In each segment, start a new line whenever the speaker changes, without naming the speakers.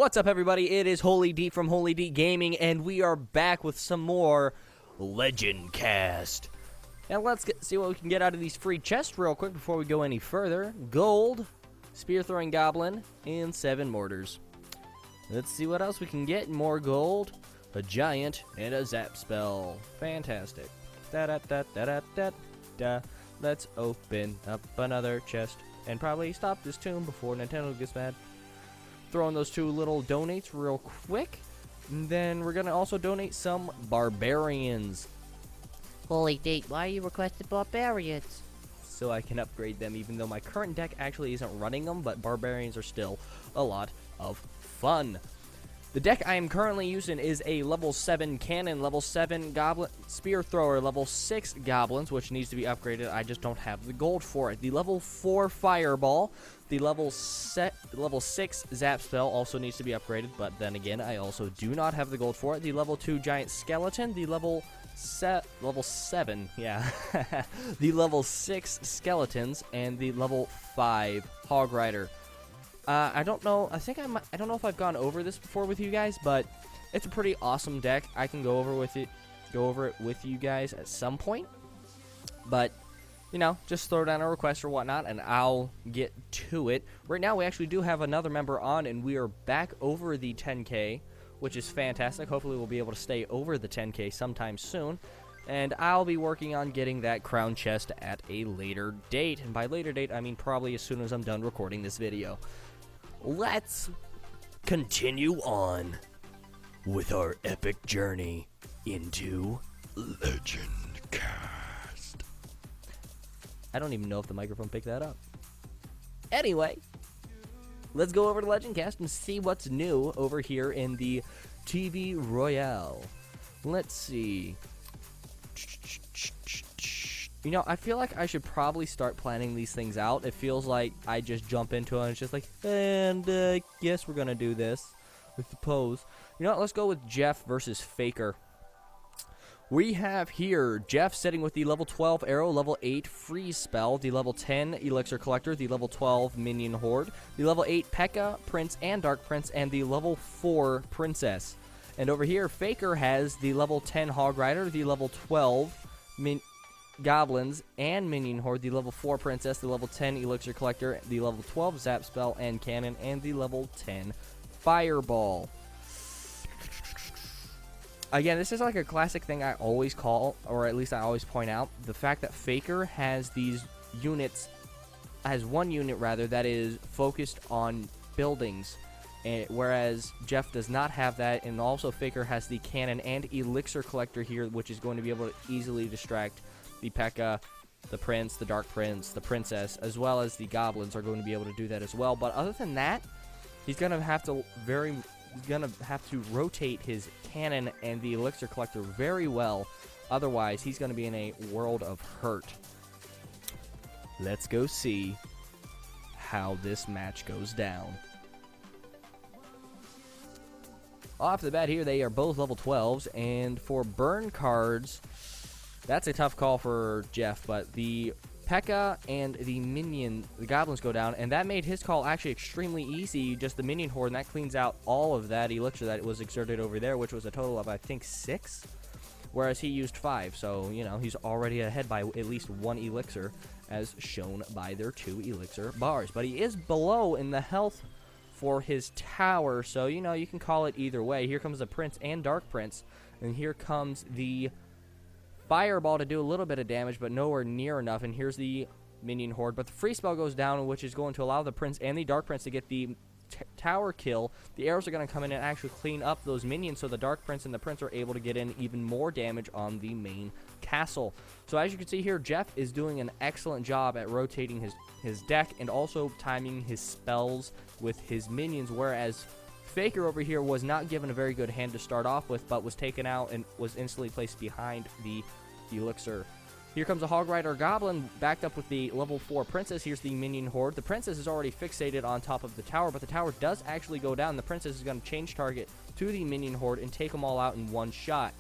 What's up, everybody? It is HOLYDEAT from HOLYDEAT Gaming, and we are back with some more Legend Cast. Now let's see what we can get out of these free chests real quick before we go any further. Gold, spear throwing goblin, and 7 mortars. Let's see what else we can get. More gold, a giant, and a zap spell. Fantastic. Da-da-da-da-da-da-da. Let's open up another chest and probably stop this tune before Nintendo gets mad. Throwing those 2 little donates real quick. And then we're going to also donate some barbarians.
HOLYDEAT, why you requested barbarians?
So I can upgrade them, even though my current deck actually isn't running them, but barbarians are still a lot of fun. The deck I am currently using is a level 7 cannon, level 7 goblin spear thrower, level 6 goblins, which needs to be upgraded. I just don't have the gold for it. The level 4 fireball, the level 6 zap spell also needs to be upgraded, but then again, I also do not have the gold for it. The level 2 giant skeleton, the level 7, yeah, the level 6 skeletons, and the level 5 hog rider. I don't know. I don't know if I've gone over this before with you guys, but it's a pretty awesome deck. I can go over it with you guys at some point. But you know, just throw down a request or whatnot, and I'll get to it. Right now, we actually do have another member on, and we are back over the 10K, which is fantastic. Hopefully, we'll be able to stay over the 10K sometime soon. And I'll be working on getting that crown chest at a later date. And by later date, I mean probably as soon as I'm done recording this video. Let's continue on with our epic journey into Legend Cast. I don't even know if the microphone picked that up. Anyway, let's go over to Legend Cast and see what's new over here in the TV Royale. Let's see. You know, I feel like I should probably start planning these things out. It feels like I just jump into it and it's just like, and yes, we're gonna do this, I suppose. You know what, let's go with Jeff versus Faker. We have here Jeff sitting with the level 12 arrow, level 8 freeze spell, the level 10 elixir collector, the level 12 minion horde, the level 8 P.E.K.K.A, prince and dark prince, and the level 4 princess. And over here, Faker has the level 10 hog rider, the level 12 goblins and minion horde, the level 4 princess, the level 10 elixir collector, the level 12 zap spell and cannon, and the level 10 fireball. Again, this is like a classic thing I always call, or at least I always point out, the fact that Faker has these units, has one unit rather, that is focused on buildings, whereas Jeff does not have that. And also Faker has the cannon and elixir collector here, which is going to be able to easily distract the P.E.K.K.A, the prince, the dark prince, the princess, as well as the goblins are going to be able to do that as well. But other than that, he's gonna have to rotate his cannon and the elixir collector very well. Otherwise, he's gonna be in a world of hurt. Let's go see how this match goes down. Off the bat here, they are both level 12s, and for burn cards, that's a tough call for Jeff, but the P.E.K.K.A and the goblins go down, and that made his call actually extremely easy. Just the minion horde, and that cleans out all of that elixir that was exerted over there, which was a total of, I think, 6, whereas he used 5. So, you know, he's already ahead by at least 1 elixir, as shown by their 2 elixir bars. But he is below in the health for his tower, so, you know, you can call it either way. Here comes the prince and dark prince, and here comes the fireball to do a little bit of damage, but nowhere near enough. And here's the minion horde, but the free spell goes down, which is going to allow the prince and the dark prince to get the tower kill. The arrows are going to come in and actually clean up those minions, so the dark prince and the prince are able to get in even more damage on the main castle. So as you can see here, Jeff is doing an excellent job at rotating his deck and also timing his spells with his minions, whereas Faker over here was not given a very good hand to start off with, but was taken out and was instantly placed behind the elixir. Here comes a hog rider goblin backed up with the level 4 princess. Here's the minion horde. The princess is already fixated on top of the tower, but the tower does actually go down. The princess is going to change target to the minion horde and take them all out in one shot.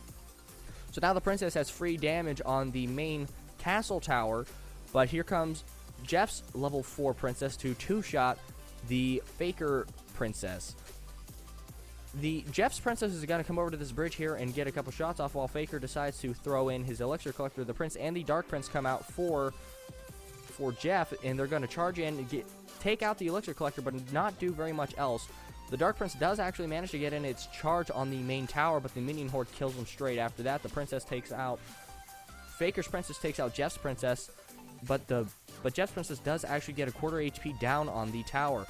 So now the princess has free damage on the main castle tower, but here comes Jeff's level 4 princess to 2-shot the Faker princess. The Jeff's Princess is going to come over to this bridge here and get a couple shots off while Faker decides to throw in his Elixir Collector. The Prince and the Dark Prince come out for Jeff, and they're going to charge in and take out the Elixir Collector, but not do very much else. The Dark Prince does actually manage to get in its charge on the main tower, but the minion horde kills him straight after that. The Princess takes out... Faker's Princess takes out Jeff's Princess, but Jeff's Princess does actually get a quarter HP down on the tower.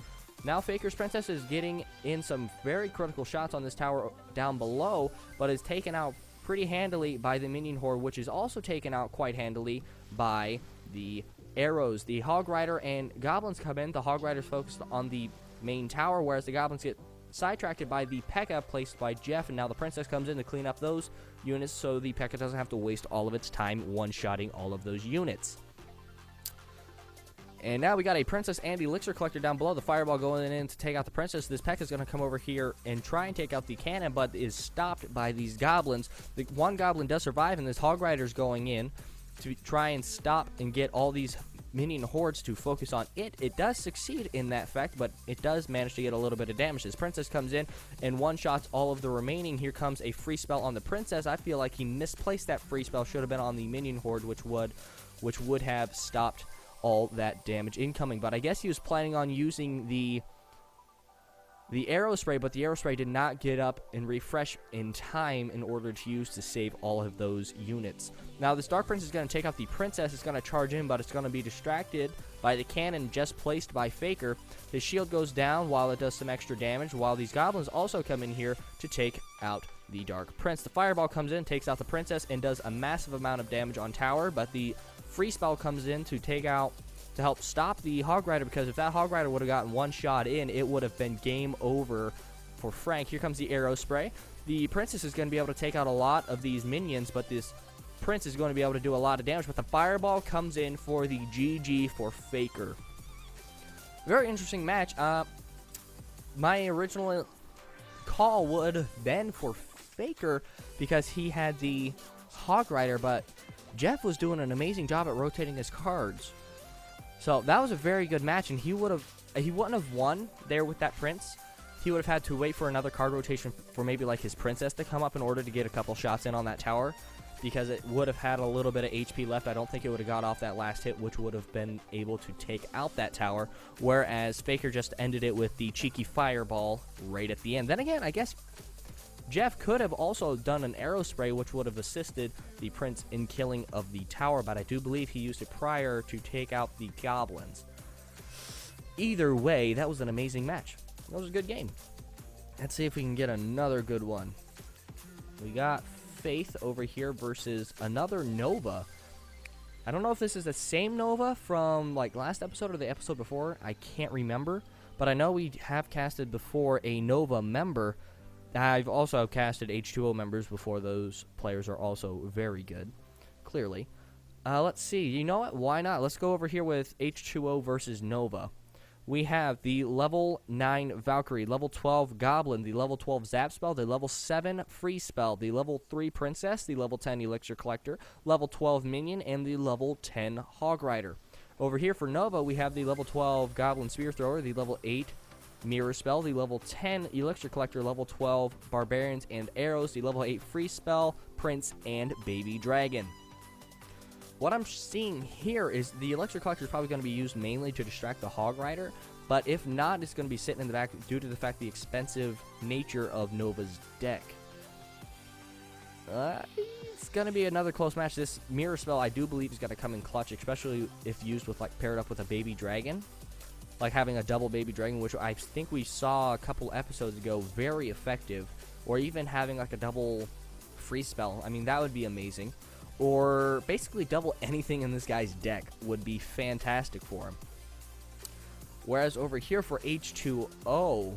Now Faker's Princess is getting in some very critical shots on this tower down below, but is taken out pretty handily by the minion horde, which is also taken out quite handily by the arrows. The Hog Rider and Goblins come in. The Hog Rider's focused on the main tower, whereas the Goblins get sidetracked by the P.E.K.K.A. placed by Jeff, and now the Princess comes in to clean up those units so the P.E.K.K.A. doesn't have to waste all of its time one-shotting all of those units. And now we got a Princess and Elixir Collector down below. The Fireball going in to take out the Princess. This P.E.K.K.A. is going to come over here and try and take out the cannon, but is stopped by these Goblins. The one Goblin does survive, and this Hog Rider is going in to try and stop and get all these minion hordes to focus on it. It does succeed in that fact, but it does manage to get a little bit of damage. This Princess comes in and one-shots all of the remaining. Here comes a free spell on the Princess. I feel like he misplaced that free spell. Should have been on the minion horde, which would have stopped all that damage incoming. But I guess he was planning on using the arrow spray, but the arrow spray did not get up and refresh in time in order to use to save all of those units. Now this Dark Prince is going to take out the Princess. It's going to charge in, but it's going to be distracted by the cannon just placed by Faker. His shield goes down while it does some extra damage, while these Goblins also come in here to take out the Dark Prince. The Fireball comes in, takes out the Princess, and does a massive amount of damage on tower, but the free spell comes in to help stop the Hog Rider, because if that Hog Rider would have gotten one shot in, it would have been game over for Frank. Here comes the arrow spray. The Princess is going to be able to take out a lot of these minions, but this Prince is going to be able to do a lot of damage, but the Fireball comes in for the GG for Faker. Very interesting match. My original call would have been for Faker because he had the Hog Rider, but Jeff was doing an amazing job at rotating his cards. So that was a very good match, and he wouldn't have won there with that Prince. He would have had to wait for another card rotation for maybe like his Princess to come up in order to get a couple shots in on that tower, because it would have had a little bit of HP left. I don't think it would have got off that last hit, which would have been able to take out that tower, whereas Faker just ended it with the cheeky Fireball right at the end. Then again, I guess Jeff could have also done an arrow spray, which would have assisted the Prince in killing of the tower, but I do believe he used it prior to take out the Goblins. Either way, that was an amazing match. That was a good game. Let's see if we can get another good one. We got Faith over here versus another Nova. I don't know if this is the same Nova from like last episode or the episode before. I can't remember, but I know we have casted before a Nova member. I've also casted H2O members before. Those players are also very good, clearly. Let's see. You know what? Why not? Let's go over here with H2O versus Nova. We have the level 9 Valkyrie, level 12 Goblin, the level 12 Zap Spell, the level 7 Free Spell, the level 3 Princess, the level 10 Elixir Collector, level 12 Minion, and the level 10 Hog Rider. Over here for Nova, we have the level 12 Goblin Spear Thrower, the level 8 Mirror Spell, the level 10 Elixir Collector, level 12 Barbarians and Arrows, the level 8 Free Spell, Prince, and Baby Dragon. What I'm seeing here is the Elixir Collector is probably going to be used mainly to distract the Hog Rider, but if not, it's going to be sitting in the back due to the fact the expensive nature of Nova's deck. It's going to be another close match. This Mirror Spell, I do believe, is going to come in clutch, especially if used with paired up with a Baby Dragon. Like having a double Baby Dragon, which I think we saw a couple episodes ago, very effective. Or even having like a double Free Spell. I mean, that would be amazing. Or basically double anything in this guy's deck would be fantastic for him. Whereas over here for H2O,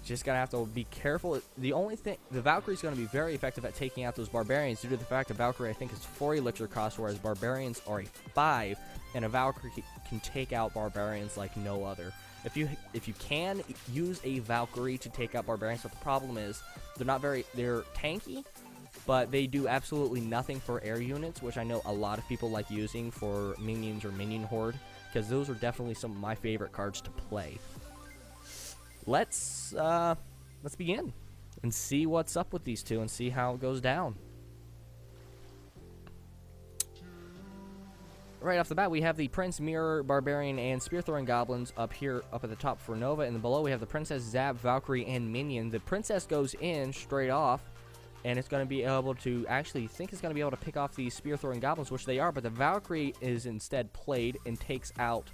just gonna have to be careful. The only thing, the Valkyrie's gonna be very effective at taking out those Barbarians due to the fact that Valkyrie, I think, is 4 Elixir cost, whereas Barbarians are a 5, and a Valkyrie can take out Barbarians like no other. If you can use a Valkyrie to take out Barbarians, but the problem is they're tanky, but they do absolutely nothing for air units, which I know a lot of people like using for minions or minion horde, because those are definitely some of my favorite cards to play. Let's begin. and see what's up with these two and see how it goes down. Right off the bat, we have the Prince, Mirror, Barbarian, and Spear-throwing Goblins up here, up at the top for Nova, and then below we have the Princess, Zap, Valkyrie, and Minion. The Princess goes in straight off, and it's going to be able to, actually think it's going to be able to pick off these Spear-throwing Goblins, which they are, but the Valkyrie is instead played and takes out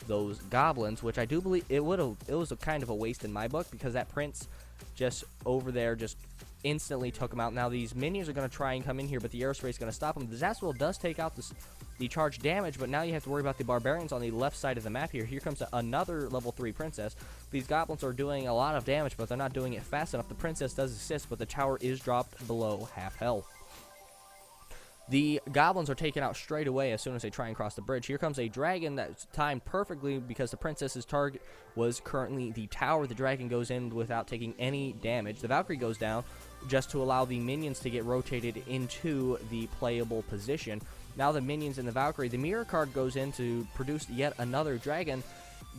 those Goblins, which I do believe it was a kind of a waste in my book, because that Prince just over there just instantly took them out. Now these Minions are going to try and come in here, but the Aerospray is going to stop them. The Zaspel does take out the charge damage, but now you have to worry about the Barbarians on the left side of the map here. Here comes another level 3 Princess. These Goblins are doing a lot of damage, but they're not doing it fast enough. The Princess does assist, but the tower is dropped below half health. The Goblins are taken out straight away as soon as they try and cross the bridge. Here comes a Dragon that's timed perfectly because the Princess's target was currently the tower. The Dragon goes in without taking any damage. The Valkyrie goes down just to allow the Minions to get rotated into the playable position. Now the Minions and the Valkyrie, the Mirror card goes in to produce yet another Dragon.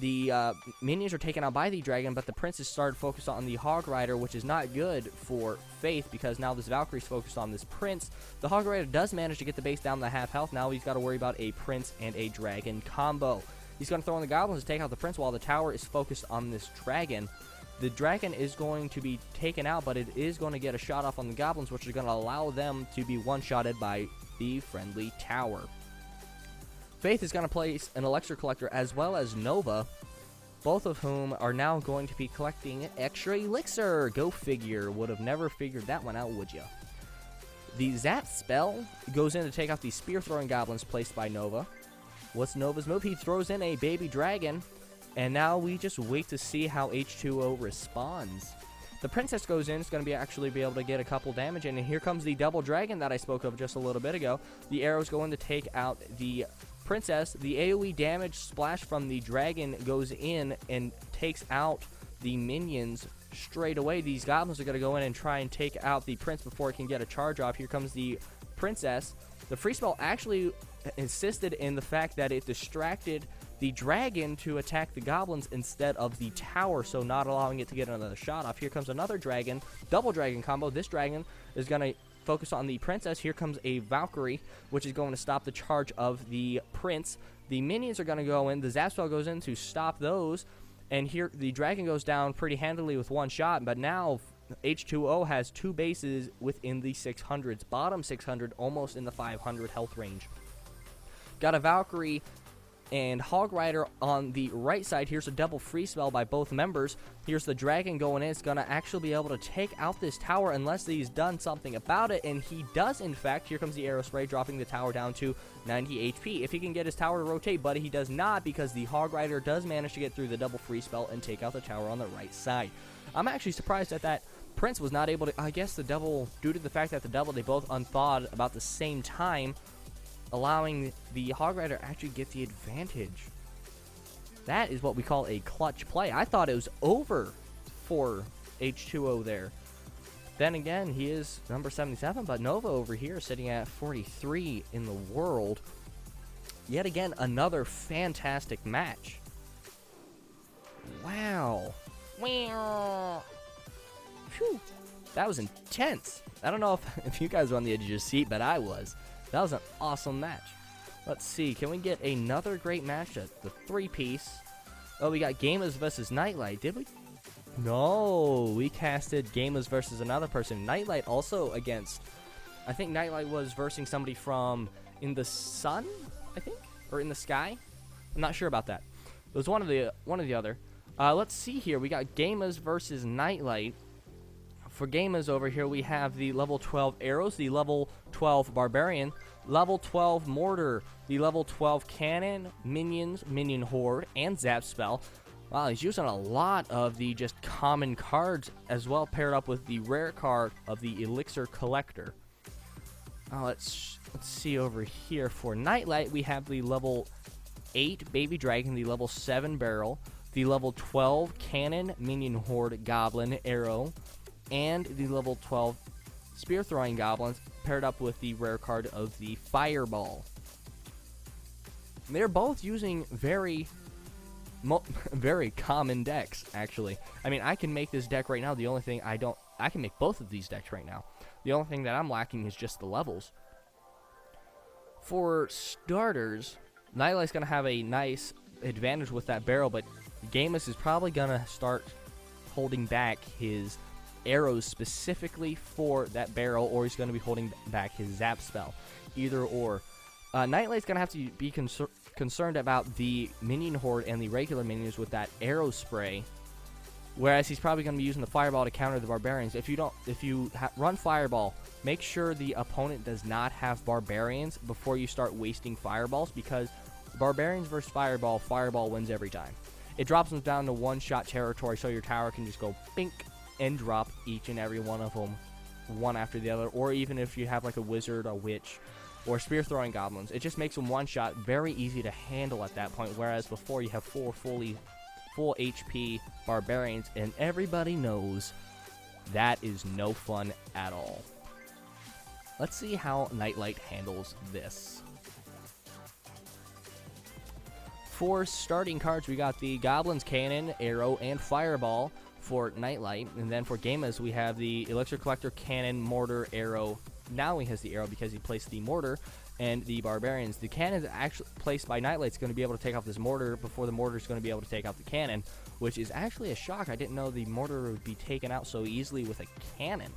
The Minions are taken out by the Dragon, but the Princess started focused on the Hog Rider, which is not good for Faith, because now this Valkyrie's focused on this Prince. The Hog Rider does manage to get the base down to half health. Now he's got to worry about a Prince and a Dragon combo. He's going to throw in the Goblins to take out the Prince while the tower is focused on this Dragon. The Dragon is going to be taken out, but it is going to get a shot off on the Goblins, which is going to allow them to be one-shotted by the friendly tower. Faith is going to place an Elixir Collector as well as Nova, both of whom are now going to be collecting extra Elixir. Go figure. Would have never figured that one out, would ya? The Zap spell goes in to take out the Spear-throwing Goblins placed by Nova. What's Nova's move? He throws in a Baby Dragon, and now we just wait to see how H2O responds. The Princess goes in. It's going to actually be able to get a couple damage, and here comes the Double Dragon that I spoke of just a little bit ago. The arrows go in to take out the Princess. The AoE damage splash from the Dragon goes in and takes out the Minions straight away. These Goblins are going to go in and try and take out the Prince before it can get a charge off. Here comes the Princess. The free spell actually insisted in the fact that it distracted the Dragon to attack the Goblins instead of the tower, so not allowing it to get another shot off. Here comes another Dragon. Double Dragon combo. This Dragon is going to focus on the Princess. Here comes a Valkyrie, which is going to stop the charge of the Prince. The Minions are going to go in. The Zap spell goes in to stop those. And here the Dragon goes down pretty handily with one shot. But now H2O has two bases within the 600s. Bottom 600, almost in the 500 health range. Got a Valkyrie and Hog Rider on the right side. Here's a double free spell by both members. Here's the Dragon going in. It's going to actually be able to take out this tower unless he's done something about it, and he does, in fact. Here comes the Aerospray, dropping the tower down to 90 HP. If he can get his tower to rotate, but he does not, because the Hog Rider does manage to get through the double free spell and take out the tower on the right side. I'm actually surprised that Prince was not able to, I guess the double, due to the fact that the double, they both unthawed about the same time, allowing the Hog Rider actually get the advantage. That is what we call a clutch play. I thought it was over for H2O there. Then again, he is number 77, but Nova over here sitting at 43 in the world. Yet again, another fantastic match. Wow. Wow. Whew. That was intense. I don't know if you guys were on the edge of your seat, but I was. That was an awesome match. Let's see. Can we get another great match at the 3-piece? Oh, we got Gamers versus Nightlight. Did we? No. We casted Gamers versus another person. Nightlight also against... I think Nightlight was versing somebody from In the Sun, I think? Or In the Sky? I'm not sure about that. It was one of the other. Let's see here. We got Gamers versus Nightlight. For Gamers over here, we have the level 12 Arrows, the level 12 Barbarian, level 12 Mortar, the level 12 Cannon, Minions, Minion Horde, and Zap Spell. Wow, he's using a lot of the just common cards as well, paired up with the rare card of the Elixir Collector. Let's see over here. For Nightlight, we have the level 8 Baby Dragon, the level 7 Barrel, the level 12 Cannon, Minion Horde, Goblin, Arrow, and the level 12 Spear-throwing Goblins, paired up with the rare card of the Fireball. They're both using very common decks, actually. I mean, I can make this deck right now. The only thing I don't I can make both of these decks right now. The only thing that I'm lacking is just the levels. For starters, Nightlight's going to have a nice advantage with that barrel, but Gamus is probably going to start holding back his arrows specifically for that barrel, or he's going to be holding back his zap spell. Either or. Nightlight's going to have to be concerned about the minion horde and the regular minions with that arrow spray, whereas he's probably going to be using the fireball to counter the barbarians. If you run fireball, make sure the opponent does not have barbarians before you start wasting fireballs, because barbarians versus fireball, fireball wins every time. It drops them down to one-shot territory, so your tower can just go bink and drop each and every one of them, one after the other. Or even if you have like a wizard, a witch, or spear-throwing goblins, it just makes them one-shot, very easy to handle at that point, whereas before you have full HP barbarians, and everybody knows that is no fun at all. Let's see how Nightlight handles this. For starting cards, we got the Goblin's Cannon, Arrow, and Fireball for Nightlight, and then for Gamus, we have the Elixir Collector, Cannon, Mortar, Arrow. Now he has the arrow because he placed the mortar, and the barbarians. The cannon actually placed by Nightlight's going to be able to take off this mortar before the mortar is going to be able to take out the cannon, which is actually a shock. I didn't know the mortar would be taken out so easily with a cannon.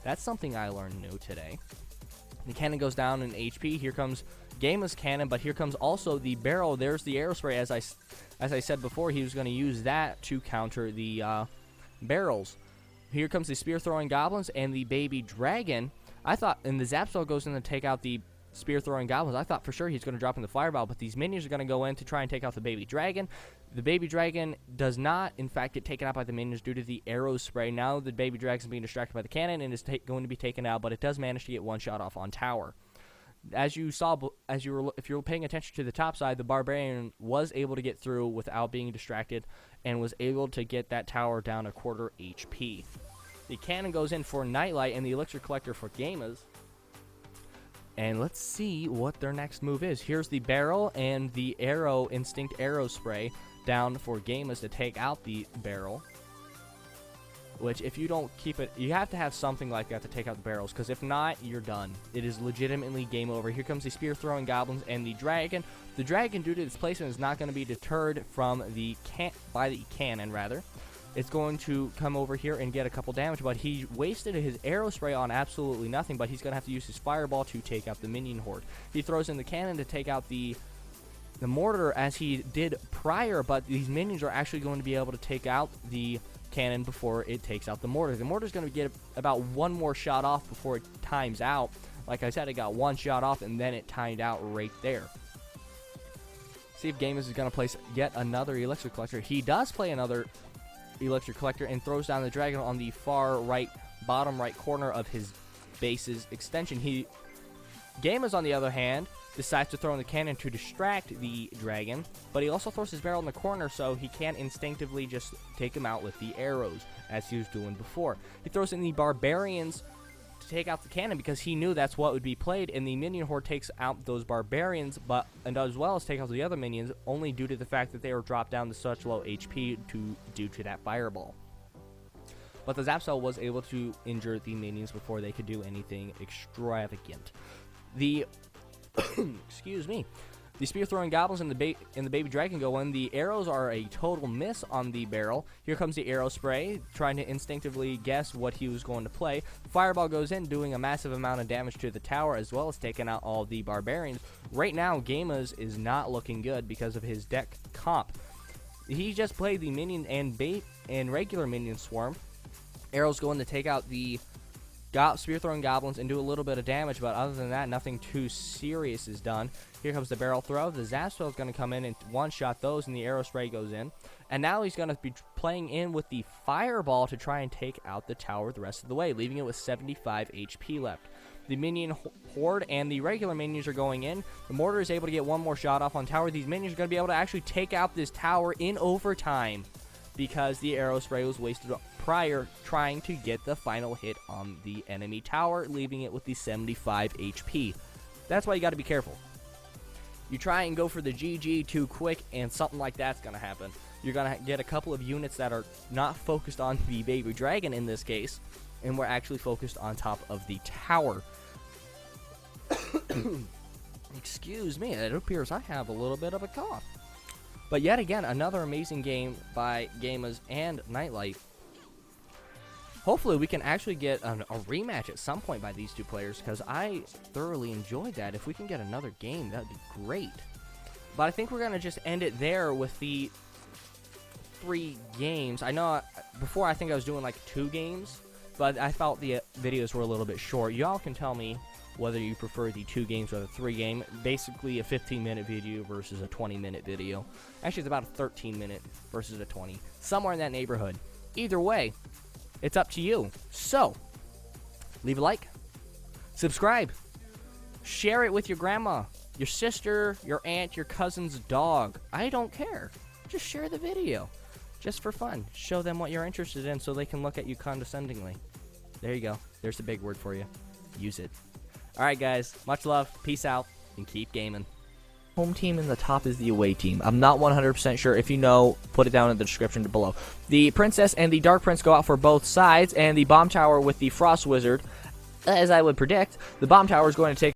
That's something I learned new today. The cannon goes down in HP. Here comes Gamus Cannon, but here comes also the barrel. There's the arrow spray. As I said before, he was going to use that to counter the barrels. Here comes the spear-throwing goblins and the baby dragon. I thought, and the zap spell goes in to take out the spear-throwing goblins. I thought for sure he's going to drop in the fireball, but these minions are going to go in to try and take out the baby dragon. The baby dragon does not, in fact, get taken out by the minions due to the arrow spray. Now the baby dragon is being distracted by the cannon and is going to be taken out, but it does manage to get one shot off on tower. As you saw, if you were paying attention to the top side, the barbarian was able to get through without being distracted and was able to get that tower down a quarter HP. The cannon goes in for Nightlight and the Elixir Collector for Gamus. And let's see what their next move is. Here's the barrel and the arrow, instinct arrow spray down for Gamus to take out the barrel. Which, if you don't keep it, you have to have something like that to take out the barrels, because if not, you're done. It is legitimately game over. Here comes the spear-throwing goblins and the dragon. The dragon, due to its placement, is not going to be deterred from the cannon, rather. It's going to come over here and get a couple damage, but he wasted his arrow spray on absolutely nothing, but he's going to have to use his fireball to take out the minion horde. He throws in the cannon to take out the mortar as he did prior, but these minions are actually going to be able to take out the cannon before it takes out the mortar. The mortar is going to get about one more shot off before it times out. Like I said, it got one shot off and then it timed out right there. See if Gamus is going to place yet another Elixir Collector. He does play another Elixir Collector and throws down the dragon on the far right, bottom right corner of his base's extension. Gamus, on the other hand, decides to throw in the cannon to distract the dragon, but he also throws his barrel in the corner so he can't instinctively just take him out with the arrows as he was doing before. He throws in the barbarians to take out the cannon because he knew that's what would be played, and the minion horde takes out those barbarians, and as well as take out the other minions, only due to the fact that they were dropped down to such low HP due to that fireball. But the zap spell was able to injure the minions before they could do anything extravagant. The excuse me. The spear-throwing goblins and the baby dragon go in. The arrows are a total miss on the barrel. Here comes the arrow spray, trying to instinctively guess what he was going to play. Fireball goes in, doing a massive amount of damage to the tower, as well as taking out all the barbarians. Right now, Gamus is not looking good because of his deck comp. He just played the minion and regular minion swarm. Arrows go in to take out the spear-throwing goblins and do a little bit of damage, but other than that, nothing too serious is done. Here comes the barrel throw. The zap spell is going to come in and one-shot those, and the arrow spray goes in. And now he's going to be playing in with the fireball to try and take out the tower the rest of the way, leaving it with 75 HP left. The minion horde and the regular minions are going in. The mortar is able to get one more shot off on tower. These minions are going to be able to actually take out this tower in overtime because the arrow spray was wasted prior trying to get the final hit on the enemy tower, leaving it with the 75 HP. That's why you got to be careful. You try and go for the GG too quick, and something like that's going to happen. You're going to get a couple of units that are not focused on the baby dragon in this case, and we're actually focused on top of the tower. Excuse me, it appears I have a little bit of a cough. But yet again, another amazing game by Gamers and Nightlight. Hopefully we can actually get a rematch at some point by these two players, because I thoroughly enjoyed that. If we can get another game, that would be great. But I think we're going to just end it there with the 3 games. I know before I think I was doing like 2 games, but I felt the videos were a little bit short. Y'all can tell me whether you prefer the 2 games or the 3 game. Basically a 15-minute video versus a 20-minute video. Actually, it's about a 13-minute versus a 20. Somewhere in that neighborhood. Either way, it's up to you. So, leave a like, subscribe, share it with your grandma, your sister, your aunt, your cousin's dog. I don't care. Just share the video. Just for fun. Show them what you're interested in so they can look at you condescendingly. There you go. There's the big word for you. Use it. Alright guys, much love, peace out, and keep gaming. Home team in the top is the away team. I'm not 100% sure. If you know, put it down in the description below. The Princess and the Dark Prince go out for both sides, and the Bomb Tower with the Frost Wizard, as I would predict, the Bomb Tower is going to take